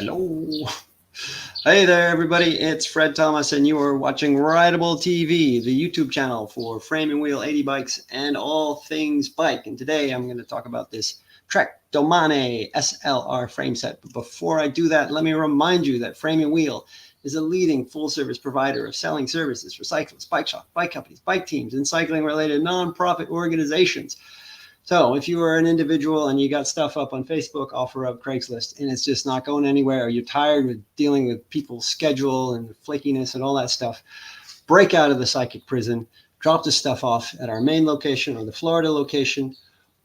Hello. Hey there, everybody. It's Fred Thomas, and you are watching Rideable TV, the YouTube channel for frame and wheel 80 bikes and all things bike. And today I'm going to talk about this Trek Domane SLR frame set. But before I do that, let me remind you that Frame and Wheel is a leading full-service provider of selling services for cyclists, bike shops, bike companies, bike teams, and cycling-related nonprofit organizations. So if you are an individual and you got stuff up on Facebook, offer up Craigslist, and it's just not going anywhere, or you're tired with dealing with people's schedule and flakiness and all that stuff, break out of the psychic prison, drop the stuff off at our main location or the Florida location,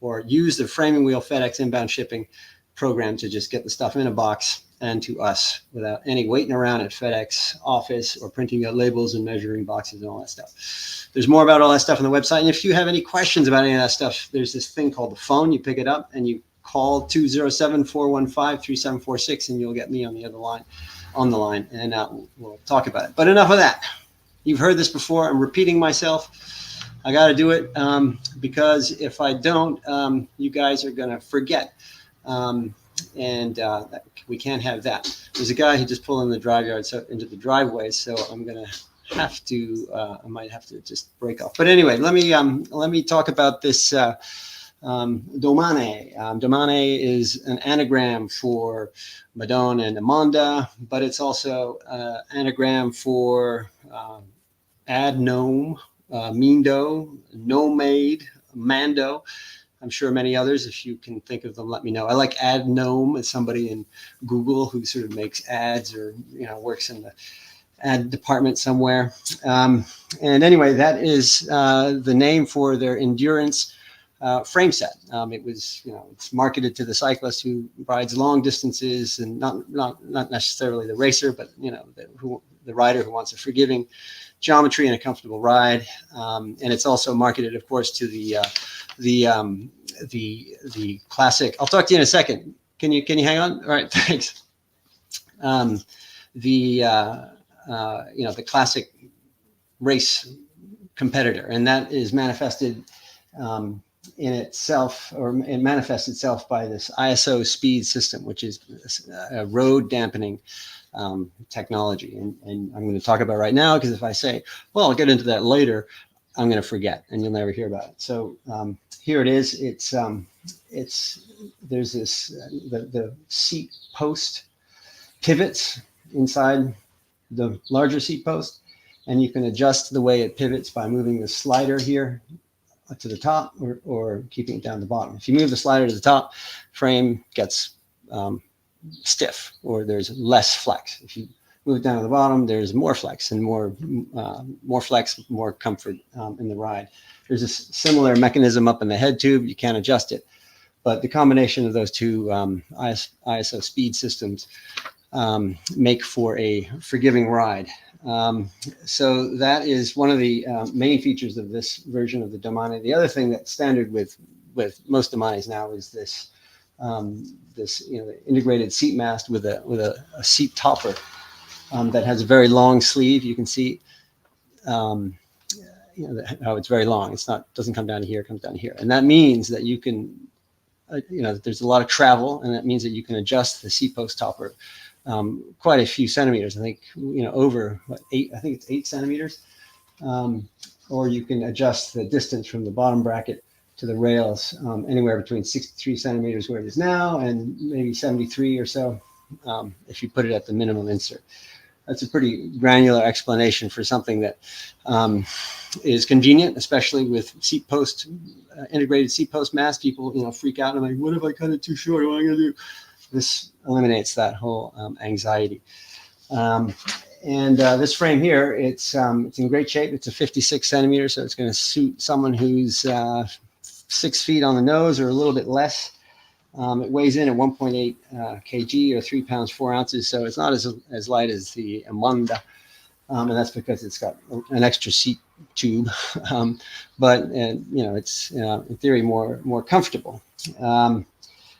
or use the Frame and Wheel FedEx inbound shipping program to just get the stuff in a box and to us without any waiting around at FedEx office or printing out labels and measuring boxes and all that stuff. There's more about all that stuff on the website. And if you have any questions about any of that stuff, there's this thing called the phone. You pick it up and you call 207-415-3746 and you'll get me on the line, and we'll talk about it. But enough of that. You've heard this before. I'm repeating myself. I got to do it because if I don't, you guys are going to forget. We can't have that. There's a guy who just pulled in the into the driveway, so I'm gonna have to. I might have to just break off. But anyway, let me talk about this Domane. Domane is an anagram for Madone and Amanda, but it's also anagram for ad gnome, Mindo, nomade, Mando. I'm sure many others. If you can think of them, let me know. I like ad gnome as somebody in Google who sort of makes ads or works in the ad department somewhere. And anyway, that is the name for their endurance frame set. It was it's marketed to the cyclist who rides long distances and not necessarily the racer, but the rider who wants a forgiving geometry and a comfortable ride. And it's also marketed, of course, to the classic. I'll talk to you in a second. Can you hang on? All right, thanks. The classic race competitor, and that is manifested in itself, or it manifests itself by this ISO speed system, which is a road dampening technology. And I'm going to talk about it right now, because if I say, well, I'll get into that later, I'm going to forget and you'll never hear about it. So here it is. There's this, the seat post pivots inside the larger seat post, and you can adjust the way it pivots by moving the slider here to the top or keeping it down the bottom. If you move the slider to the top, frame gets stiff, or there's less flex. If you move it down to the bottom, there's more flex and more flex, more comfort in the ride. There's a similar mechanism up in the head tube. You can't adjust it, but the combination of those two ISO speed systems make for a forgiving ride. So that is one of the main features of this version of the Domane. The other thing that's standard with most Domanes now is this integrated seat mast with a seat topper that has a very long sleeve. You can see how it's very long. Doesn't come down to here, it comes down to here. And that means that you can, there's a lot of travel, and that means that you can adjust the seat post topper quite a few centimeters. I think, over 8, I think it's 8 centimeters. Or you can adjust the distance from the bottom bracket to the rails anywhere between 63 centimeters where it is now and maybe 73 or so if you put it at the minimum insert. That's a pretty granular explanation for something that is convenient, especially with seat post, integrated seat post mast. People, freak out and I'm like, what if I cut it too short? What am I going to do? This eliminates that whole anxiety. This frame here, it's in great shape. It's a 56 centimeter, so it's going to suit someone who's 6 feet on the nose or a little bit less. It weighs in at 1.8 kg or 3 pounds 4 ounces, so it's not as light as the Amanda, and that's because it's got an extra seat tube. But it's in theory more comfortable.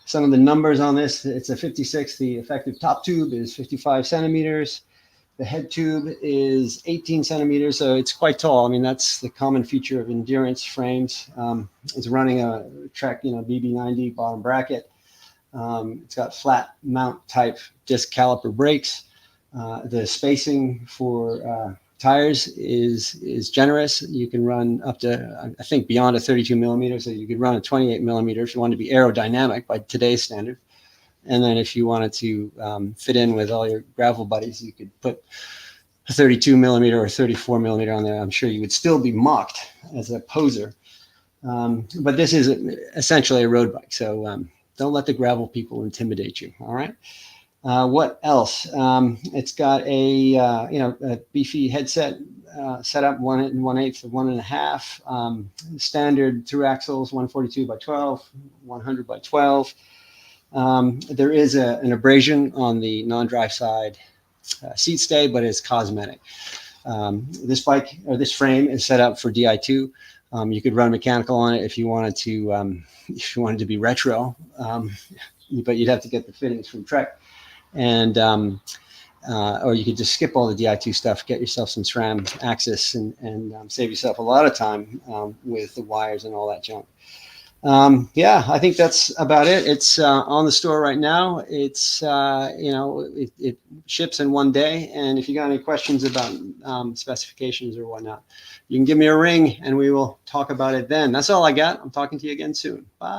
Some of the numbers on this: it's a 56. The effective top tube is 55 centimeters. The head tube is 18 centimeters, so it's quite tall. I mean, that's the common feature of endurance frames. It's running a Trek, BB90 bottom bracket. It's got flat mount type disc caliper brakes. The spacing for tires is generous. You can run up to, I think, beyond a 32 millimeter. So you could run a 28 millimeter if you want to be aerodynamic by today's standard. And then if you wanted to fit in with all your gravel buddies, you could put a 32 millimeter or 34 millimeter on there. I'm sure you would still be mocked as a poser. But this is essentially a road bike. So don't let the gravel people intimidate you. All right. What else? It's got a beefy headset setup, 1 1/8 of 1.5. Standard through axles, 142 by 12, 100 by 12. There is an abrasion on the non-drive side seat stay, but it's cosmetic. This bike, or this frame, is set up for Di2. You could run mechanical on it if you wanted to be retro, but you'd have to get the fittings from Trek, and or you could just skip all the Di2 stuff, get yourself some SRAM access, and save yourself a lot of time with the wires and all that junk. Yeah, I think that's about it. It's on the store right now. It's it ships in one day. And if you got any questions about specifications or whatnot, you can give me a ring and we will talk about it then. That's all I got. I'm talking to you again soon. Bye.